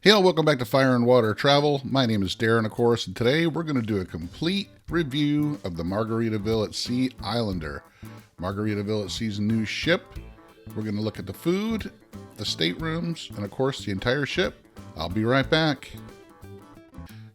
Hey all, welcome back to Fire and Water Travel. My name is Darren, of course, and today we're going to do a complete review of the Margaritaville at Sea Islander. Margaritaville at Sea's new ship. We're going to look at the food, the staterooms, and of course the entire ship. I'll be right back.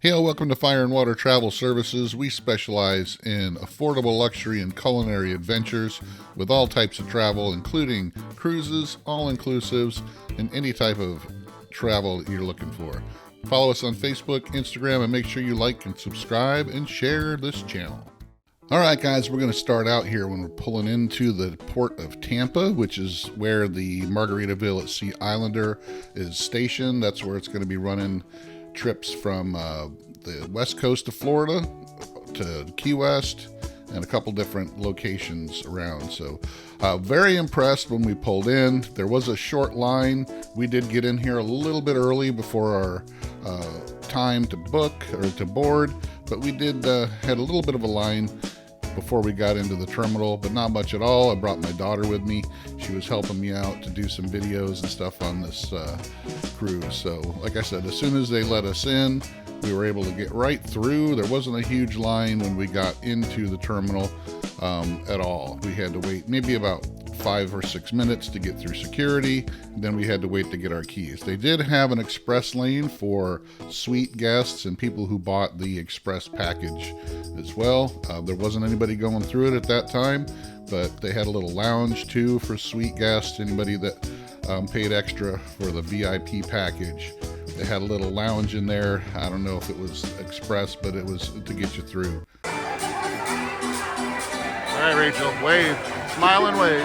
Hey all, welcome to Fire and Water Travel Services. We specialize in affordable luxury and culinary adventures with all types of travel, including cruises, all-inclusives, and any type of travel that you're looking for. Follow us on Facebook, Instagram, and make sure you like and subscribe and share this channel. All right, guys, we're going to start out here when we're pulling into the port of Tampa, which is where the Margaritaville at Sea Islander is stationed. That's where it's going to be running trips from the west coast of Florida to Key West and a couple different locations around. So very impressed when we pulled in. There was a short line. We did get in here a little bit early before our time to book or to board, but we did had a little bit of a line before we got into the terminal, but not much at all. I brought my daughter with me. She was helping me out to do some videos and stuff on this cruise. So like I said, as soon as they let us in, we were able to get right through. There wasn't a huge line when we got into the terminal at all. We had to wait maybe about 5 or 6 minutes to get through security. Then we had to wait to get our keys. They did have an express lane for suite guests and people who bought the express package as well. There wasn't anybody going through it at that time, but they had a little lounge too for suite guests, anybody that paid extra for the VIP package. They had a little lounge in there. I don't know if it was express, but it was to get you through. All right, Rachel, wave, smile and wave.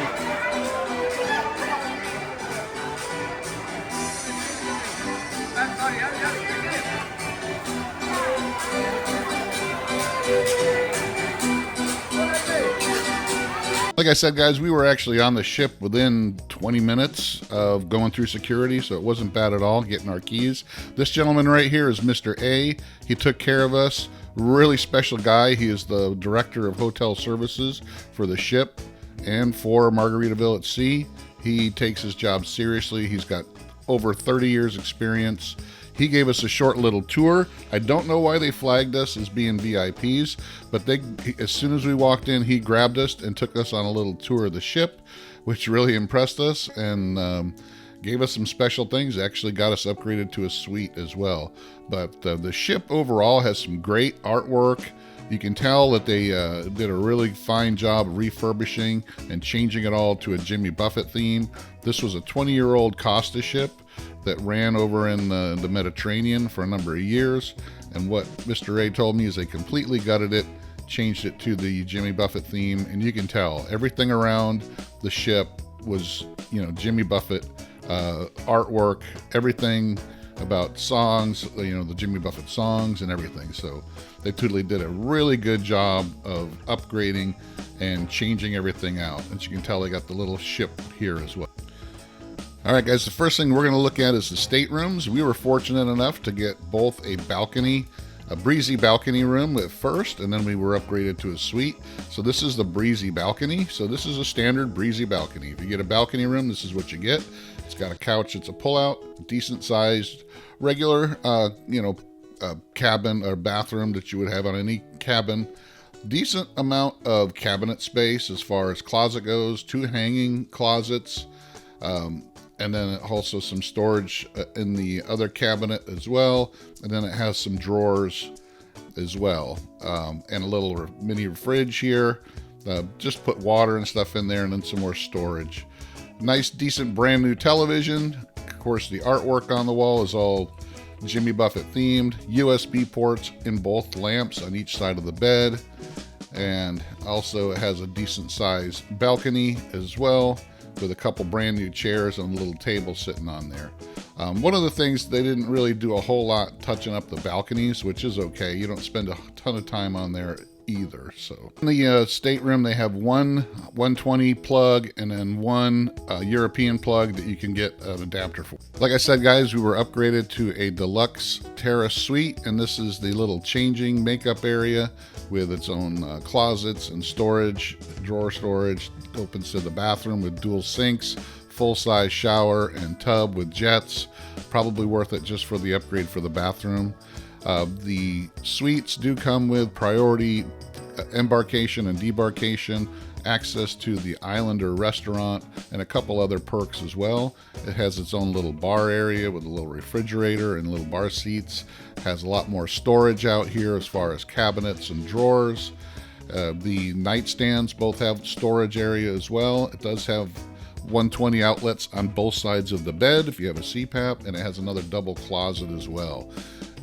Like I said, guys, we were actually on the ship within 20 minutes of going through security, so it wasn't bad at all getting our keys. This gentleman right here is Mr. A. He took care of us. Really special guy. He is the director of hotel services for the ship and for Margaritaville at Sea. He takes his job seriously. He's got over 30 years experience. He gave us a short little tour. I don't know why they flagged us as being VIPs, but as soon as we walked in, he grabbed us and took us on a little tour of the ship, which really impressed us and gave us some special things. Actually got us upgraded to a suite as well. But the ship overall has some great artwork. You can tell that they did a really fine job refurbishing and changing it all to a Jimmy Buffett theme. This was a 20-year-old Costa ship that ran over in the Mediterranean for a number of years. And what Mr. A told me is they completely gutted it, changed it to the Jimmy Buffett theme. And you can tell everything around the ship was, Jimmy Buffett artwork, everything about songs, the Jimmy Buffett songs and everything. So they totally did a really good job of upgrading and changing everything out. As you can tell, they got the little ship here as well. All right, guys, the first thing we're going to look at is the staterooms. We were fortunate enough to get both a breezy balcony room at first, and then we were upgraded to a suite. So this is the breezy balcony. So this is a standard breezy balcony. If you get a balcony room, this is what you get. It's got a couch. It's a pull-out, decent-sized, regular, cabin or bathroom that you would have on any cabin. Decent amount of cabinet space as far as closet goes. 2 hanging closets. And then also some storage in the other cabinet as well. And then it has some drawers as well. And a little mini fridge here. Just put water and stuff in there and then some more storage. Nice, decent, brand new television. Of course, the artwork on the wall is all Jimmy Buffett themed. USB ports in both lamps on each side of the bed. And also it has a decent sized balcony as well, with a couple brand new chairs and a little table sitting on there. One of the things, they didn't really do a whole lot touching up the balconies, which is okay. You don't spend a ton of time on there either. So in the stateroom, they have one 120 plug and then one European plug that you can get an adapter for. Like I said, guys, we were upgraded to a deluxe terrace suite, and this is the little changing makeup area with its own closets and storage, drawer storage. Opens to the bathroom with dual sinks, full-size shower and tub with jets. Probably worth it just for the upgrade for the bathroom. The suites do come with priority embarkation and debarkation, access to the Islander restaurant, and a couple other perks as well. It has its own little bar area with a little refrigerator and little bar seats. It has a lot more storage out here as far as cabinets and drawers. The nightstands both have storage area as well. It does have 120 outlets on both sides of the bed if you have a CPAP, and it has another double closet as well.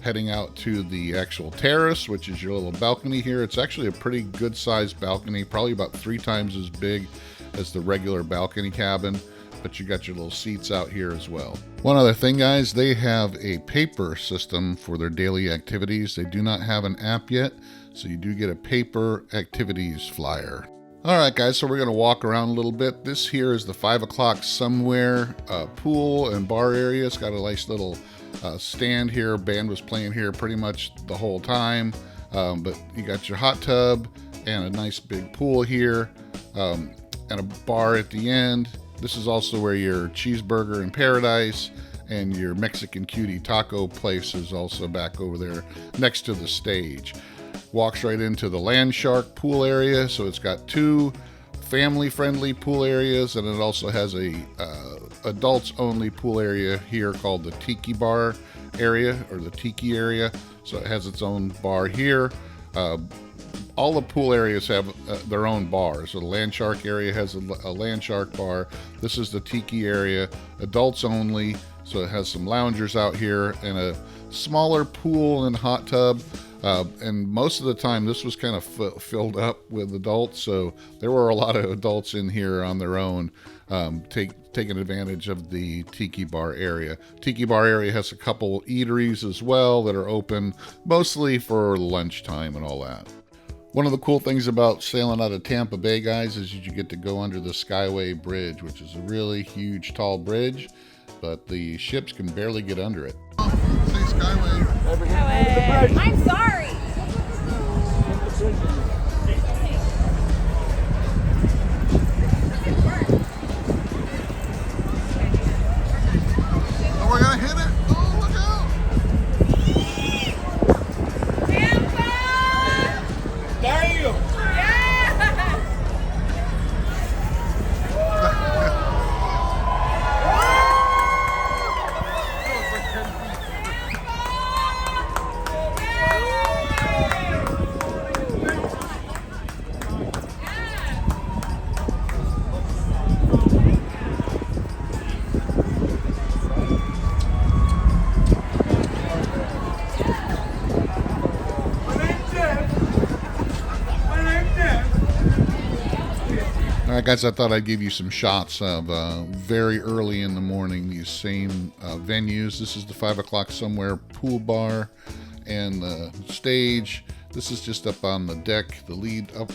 Heading out to the actual terrace, which is your little balcony here. It's actually a pretty good sized balcony, probably about 3 times as big as the regular balcony cabin, but you got your little seats out here as well. One other thing, guys, they have a paper system for their daily activities. They do not have an app yet, so you do get a paper activities flyer. All right, guys, so we're going to walk around a little bit. This here is the 5 o'clock somewhere pool and bar area. It's got a nice little stand here. Band was playing here pretty much the whole time, but you got your hot tub and a nice big pool here, and a bar at the end. This is also where your cheeseburger in paradise and your Mexican cutie taco place is also back over there next to the stage. Walks right into the land shark pool area, so it's got 2 family-friendly pool areas, and it also has a adults-only pool area here called the Tiki Bar area, or the Tiki area. So it has its own bar here. All the pool areas have their own bars. So the land shark area has a land shark bar. This is the Tiki area, adults only. So it has some loungers out here and a smaller pool and hot tub. And most of the time this was kind of filled up with adults, so there were a lot of adults in here on their own, taking advantage of the Tiki Bar area. Tiki Bar area has a couple eateries as well that are open mostly for lunchtime and all that. One of the cool things about sailing out of Tampa Bay, guys, is you get to go under the Skyway Bridge, which is a really huge, tall bridge, but the ships can barely get under it. Say Skyway. Skyway. I'm sorry. Oh, we're gonna hit it. Oh, look out. Tampa! Damn! Yeah! All right, guys, I thought I'd give you some shots of very early in the morning, these same venues. This is the 5 o'clock somewhere pool bar and the stage. This is just up on the deck, the lead up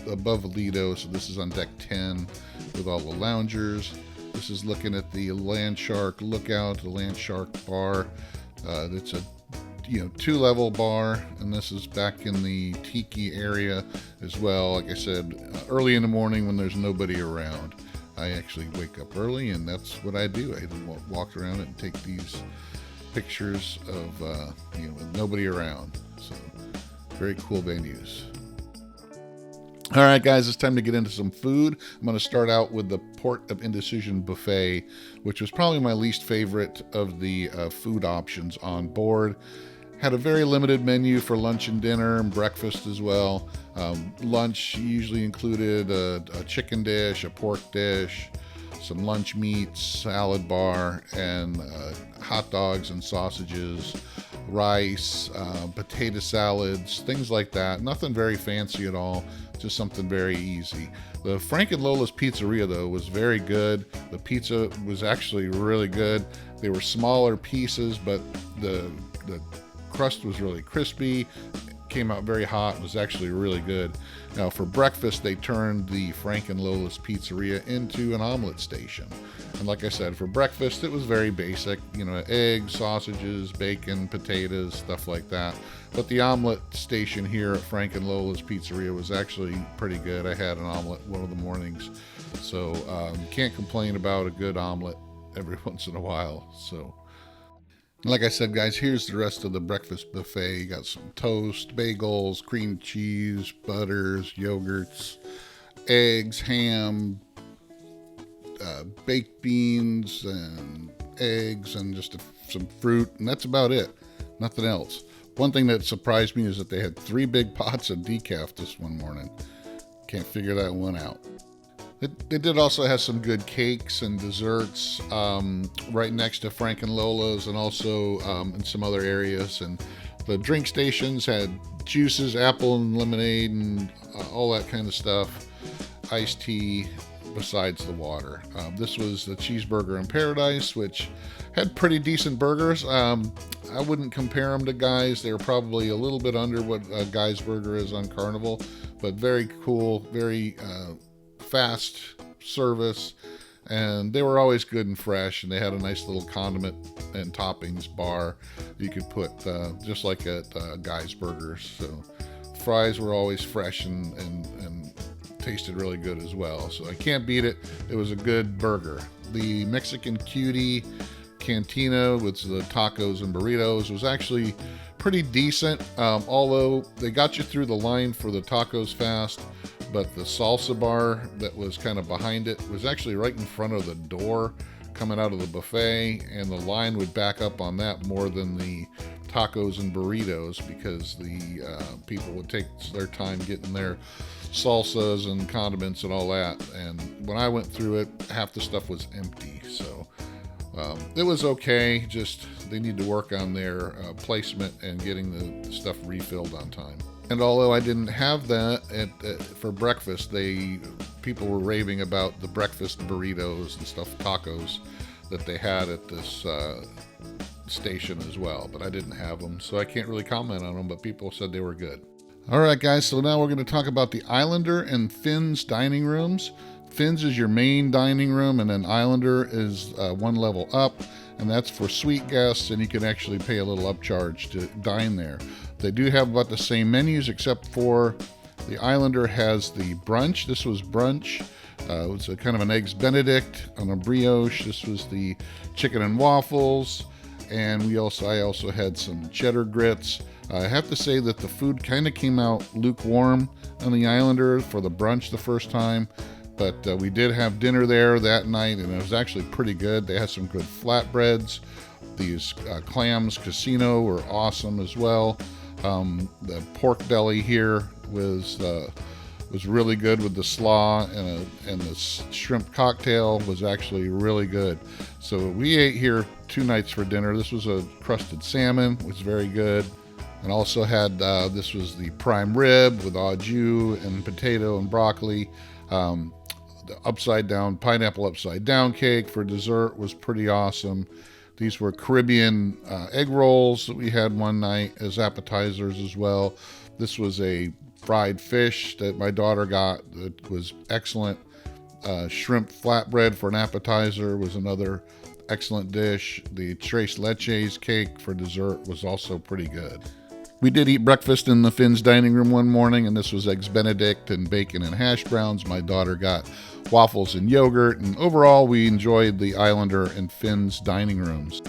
above Lido. So this is on deck 10 with all the loungers. This is looking at the Land Shark Lookout, the Land Shark Bar. It's a 2-level bar, and this is back in the Tiki area as well. Like I said, early in the morning when there's nobody around. I actually wake up early, and that's what I do. I walk around and take these pictures of with nobody around. So very cool venues. All right, guys, it's time to get into some food. I'm going to start out with the Port of Indecision buffet, which was probably my least favorite of the food options on board. Had a very limited menu for lunch and dinner and breakfast as well. Lunch usually included a chicken dish, a pork dish, some lunch meats, salad bar, and hot dogs and sausages, rice, potato salads, things like that. Nothing very fancy at all, just something very easy. The Frank and Lola's Pizzeria, though, was very good. The pizza was actually really good. They were smaller pieces, but the crust was really crispy, came out very hot, was actually really good. Now for breakfast, they turned the Frank and Lola's Pizzeria into an omelet station. And like I said, for breakfast, it was very basic, eggs, sausages, bacon, potatoes, stuff like that. But the omelet station here at Frank and Lola's Pizzeria was actually pretty good. I had an omelet one of the mornings. So can't complain about a good omelet every once in a while. So like I said, guys, here's the rest of the breakfast buffet. You got some toast, bagels, cream cheese, butters, yogurts, eggs, ham, baked beans, and eggs, and just some fruit, and that's about it. Nothing else. One thing that surprised me is that they had 3 big pots of decaf this one morning. Can't figure that one out. They did also have some good cakes and desserts right next to Frank and Lola's, and also in some other areas. And the drink stations had juices, apple and lemonade, and all that kind of stuff. Iced tea besides the water. This was the Cheeseburger in Paradise, which had pretty decent burgers. I wouldn't compare them to Guy's. They were probably a little bit under what Guy's Burger is on Carnival, but very cool, very fast service, and they were always good and fresh, and they had a nice little condiment and toppings bar you could put just like at Guy's Burgers. So fries were always fresh and tasted really good as well, so I can't beat it. It was a good burger. The Mexican Cutie Cantina with the tacos and burritos was actually pretty decent, although they got you through the line for the tacos fast, but the salsa bar that was kind of behind it was actually right in front of the door coming out of the buffet, and the line would back up on that more than the tacos and burritos, because the people would take their time getting their salsas and condiments and all that. And when I went through it, half the stuff was empty, so it was okay. Just they need to work on their placement and getting the stuff refilled on time. And although I didn't have that for breakfast, people were raving about the breakfast burritos and stuffed tacos that they had at this station as well. But I didn't have them, so I can't really comment on them, but people said they were good. All right, guys, so now we're going to talk about the Islander and Finn's dining rooms. Finn's is your main dining room, and then Islander is one level up, and that's for suite guests, and you can actually pay a little upcharge to dine there. They do have about the same menus, except for the Islander has the brunch. This was brunch. It was a kind of an eggs Benedict on a brioche. This was the chicken and waffles, and I also had some cheddar grits. I have to say that the food kind of came out lukewarm on the Islander for the brunch the first time, but we did have dinner there that night, and it was actually pretty good. They had some good flatbreads. These clams casino were awesome as well. The pork belly here was really good with the slaw, and the shrimp cocktail was actually really good. So we ate here 2 nights for dinner. This was a crusted salmon, which was very good. And also had, this was the prime rib with au jus and potato and broccoli. The pineapple upside down cake for dessert was pretty awesome. These were Caribbean egg rolls that we had one night as appetizers as well. This was a fried fish that my daughter got that was excellent. Shrimp flatbread for an appetizer was another excellent dish. The tres leches cake for dessert was also pretty good. We did eat breakfast in the Finn's dining room one morning, and this was eggs Benedict and bacon and hash browns. My daughter got waffles and yogurt, and overall we enjoyed the Islander and Finn's dining rooms.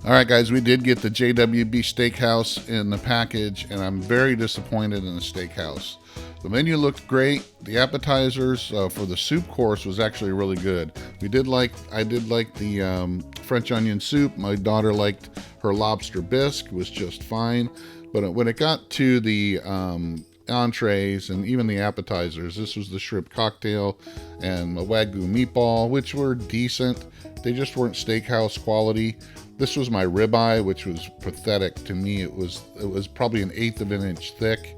All right, guys, we did get the JWB Steakhouse in the package, and I'm very disappointed in the Steakhouse. The menu looked great. The appetizers for the soup course was actually really good. I did like the French onion soup. My daughter liked her lobster bisque, was just fine. But when it got to the entrees and even the appetizers, this was the shrimp cocktail and a Wagyu meatball, which were decent. They just weren't steakhouse quality. This was my ribeye, which was pathetic to me. It was probably 1/8 of an inch thick.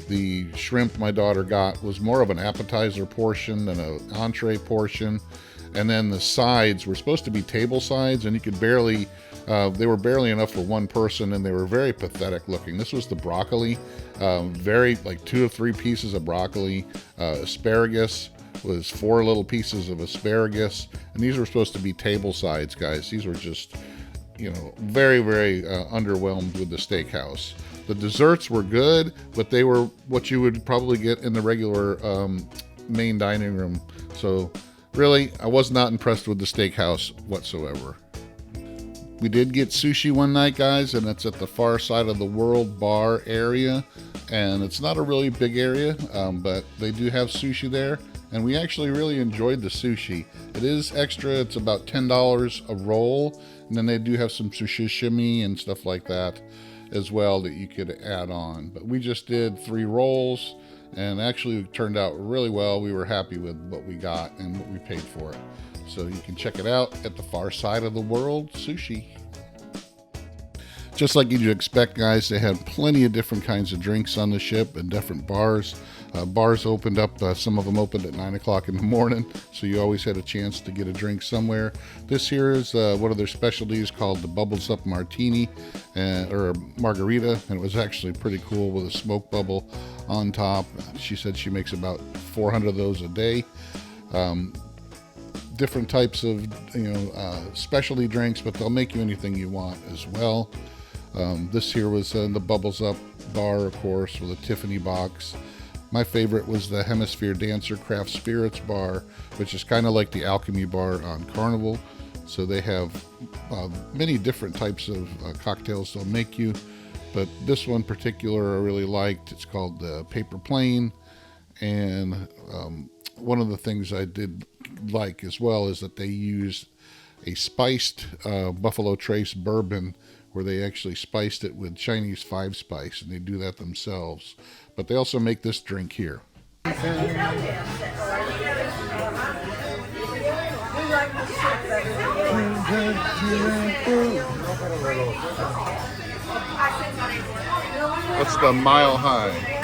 The shrimp my daughter got was more of an appetizer portion than an entree portion. And then the sides were supposed to be table sides, and you could barely, they were barely enough for one person, and they were very pathetic looking. This was the broccoli, like 2 or 3 pieces of broccoli. Asparagus was 4 little pieces of asparagus, and these were supposed to be table sides, guys. These were just, very, very underwhelmed with the steakhouse. The desserts were good, but they were what you would probably get in the regular main dining room. So really, I was not impressed with the Steakhouse whatsoever. We did get sushi one night, guys, and it's at the far side of the world bar area. And it's not a really big area, but they do have sushi there. And we actually really enjoyed the sushi. It is extra. It's about $10 a roll. And then they do have some sashimi and stuff like that as well that you could add on. But we just did 3 rolls, and actually it turned out really well. We were happy with what we got and what we paid for it. So you can check it out at the far side of the world, Sushi. Just like you'd expect, guys, they had plenty of different kinds of drinks on the ship and different bars. Bars opened up, some of them opened at 9 o'clock in the morning, so you always had a chance to get a drink somewhere. This here is one of their specialties called the Bubbles Up Martini, or a margarita, and it was actually pretty cool with a smoke bubble on top. She said she makes about 400 of those a day. Different types of specialty drinks, but they'll make you anything you want as well. This here was the Bubbles Up bar, of course, with a Tiffany box. My favorite was the Hemisphere Dancer Craft Spirits bar, which is kind of like the Alchemy bar on Carnival. So they have many different types of cocktails they'll make you, but this one particular I really liked. It's called the Paper Plane, and one of the things I did like as well is that they used a spiced Buffalo Trace bourbon, where they actually spiced it with Chinese 5-spice, and they do that themselves. But they also make this drink here. What's the Mile High?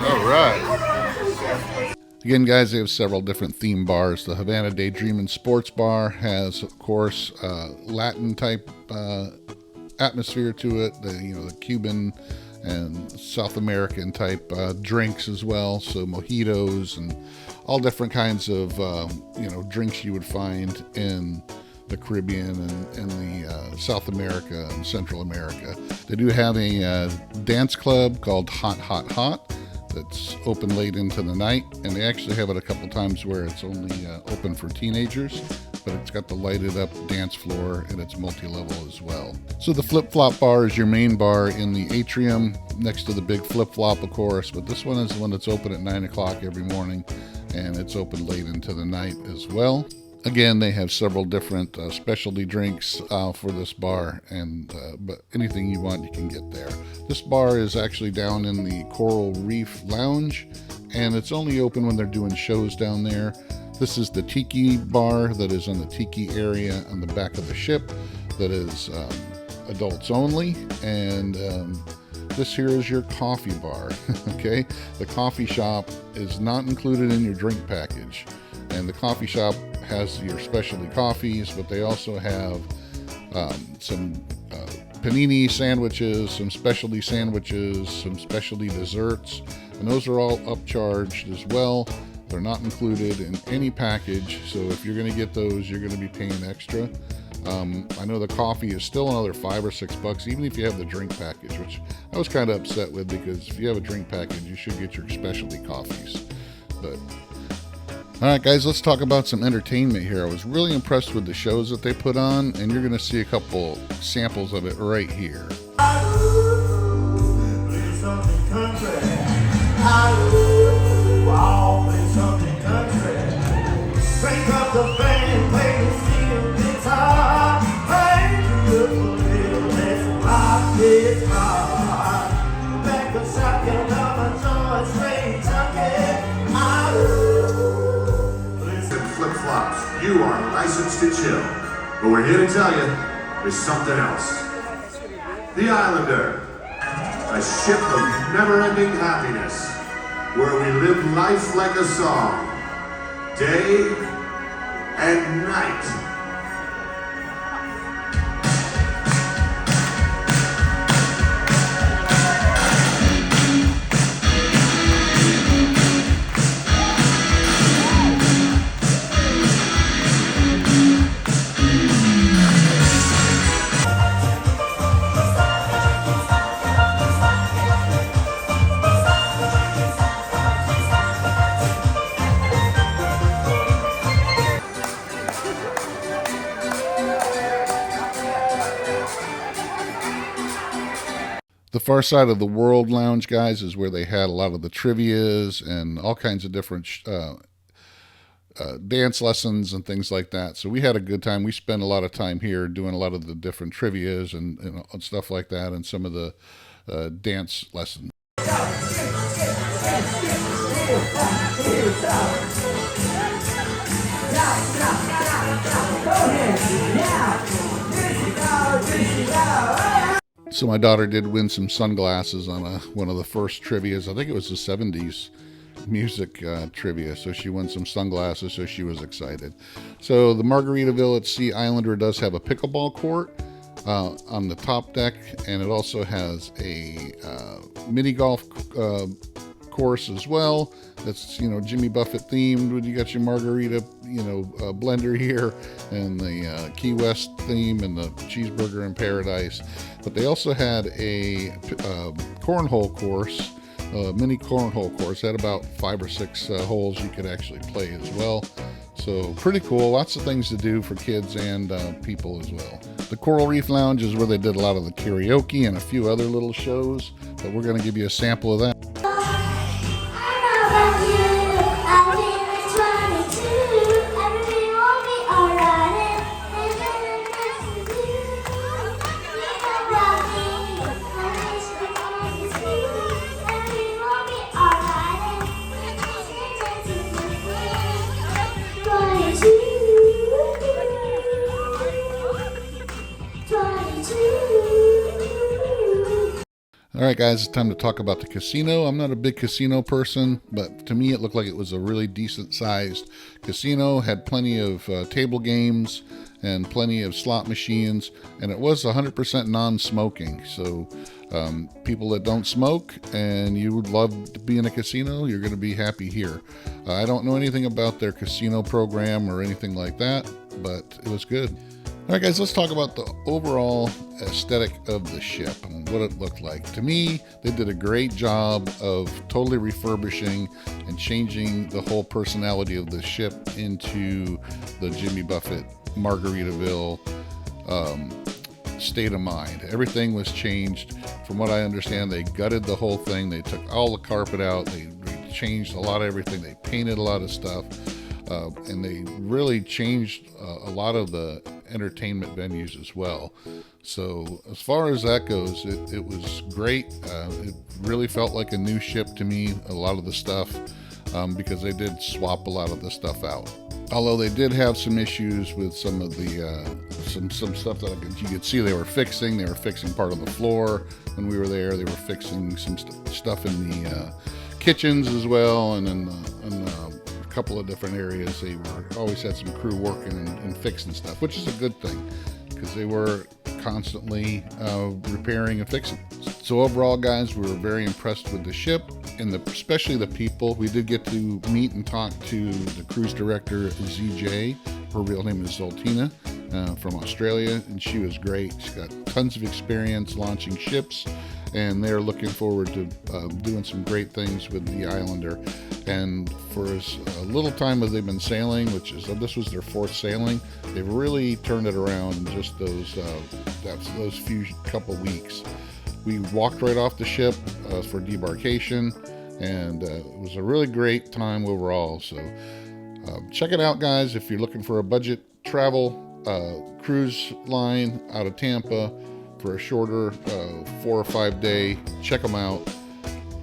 All right. Again, guys, they have several different theme bars. The Havana Daydream and Sports Bar has, of course, Latin type atmosphere to it. The Cuban and South American type drinks as well. So mojitos and all different kinds of drinks you would find in the Caribbean and the South America and Central America. They do have a dance club called Hot Hot Hot that's open late into the night, and they actually have it a couple times where it's only open for teenagers, but it's got the lighted up dance floor and it's multi-level as well. So the Flip Flop Bar is your main bar in the atrium next to the big Flip Flop, of course, but this one is the one that's open at 9 o'clock every morning, and it's open late into the night as well. Again, they have several different specialty drinks for this bar, but anything you want, you can get there. This bar is actually down in the Coral Reef Lounge, and it's only open when they're doing shows down there. This is the Tiki Bar that is in the Tiki area on the back of the ship that is adults only, and this here is your coffee bar. Okay, the coffee shop is not included in your drink package, and the coffee shop has your specialty coffees, but they also have some panini sandwiches, some specialty sandwiches, some specialty desserts, and those are all upcharged as well. They're not included in any package, so if you're going to get those, you're going to be paying extra. I know the coffee is still another $5 or $6, even if you have the drink package, which I was kind of upset with, because if you have a drink package, you should get your specialty coffees. But all right, guys, let's talk about some entertainment here. I was really impressed with the shows that they put on, and you're going to see a couple samples of it right here. You are licensed to chill, but we're here to tell you there's something else. The Islander, a ship of never-ending happiness, where we live life like a song, day and night. The Far Side of the World Lounge, guys, is where they had a lot of the trivias and all kinds of different dance lessons and things like that. So we had a good time. We spent a lot of time here doing a lot of the different trivias and stuff like that, and some of the dance lessons. So my daughter did win some sunglasses on one of the first trivias. I think it was the 70s music trivia. So she won some sunglasses, so she was excited. So the Margaritaville at Sea Islander does have a pickleball court on the top deck, and it also has a mini golf course as well. That's, Jimmy Buffett themed. When you got your margarita, blender here, and the Key West theme, and the cheeseburger in paradise. But they also had a cornhole course, mini cornhole course. It had about 5 or 6 holes you could actually play as well. So pretty cool. Lots of things to do for kids and people as well. The Coral Reef Lounge is where they did a lot of the karaoke and a few other little shows. But we're going to give you a sample of that. All right, guys, it's time to talk about the casino. I'm not a big casino person, but to me it looked like it was a really decent-sized casino. Had plenty of table games and plenty of slot machines, and it was 100% non-smoking. So people that don't smoke and you would love to be in a casino, you're going to be happy here. I don't know anything about their casino program or anything like that, but it was good. All right, guys, let's talk about the overall aesthetic of the ship and what it looked like. To me, they did a great job of totally refurbishing and changing the whole personality of the ship into the Jimmy Buffett Margaritaville state of mind. Everything was changed. From what I understand, they gutted the whole thing. They took all the carpet out. They changed a lot of everything. They painted a lot of stuff. And they really changed a lot of the entertainment venues as well. So as far as that goes, it was great. It really felt like a new ship to me, a lot of the stuff, because they did swap a lot of the stuff out. Although they did have some issues with some of the some stuff that you could see they were fixing. They were fixing part of the floor when we were there. They were fixing some stuff in the kitchens as well, and in a couple of different areas. They always had some crew working and fixing stuff, which is a good thing because they were constantly repairing and fixing. So overall, guys, we were very impressed with the ship and especially the people. We did get to meet and talk to the cruise director, ZJ. Her real name is Zoltina, from Australia, and she was great. She's got tons of experience launching ships, and they're looking forward to doing some great things with the Islander. And for as little time as they've been sailing, this was their 4th sailing, they've really turned it around in just those few couple weeks. We walked right off the ship for debarkation, and it was a really great time overall. So check it out, guys, if you're looking for a budget travel cruise line out of Tampa for a shorter 4 or 5 day. Check them out.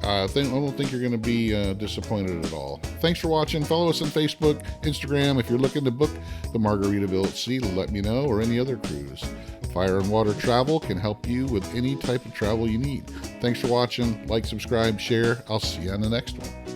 I don't think you're going to be disappointed at all. Thanks for watching. Follow us on Facebook, Instagram. If you're looking to book the Margaritaville at Sea, let me know, or any other cruise. Fire and Water Travel can help you with any type of travel you need. Thanks for watching. Like, subscribe, share. I'll see you on the next one.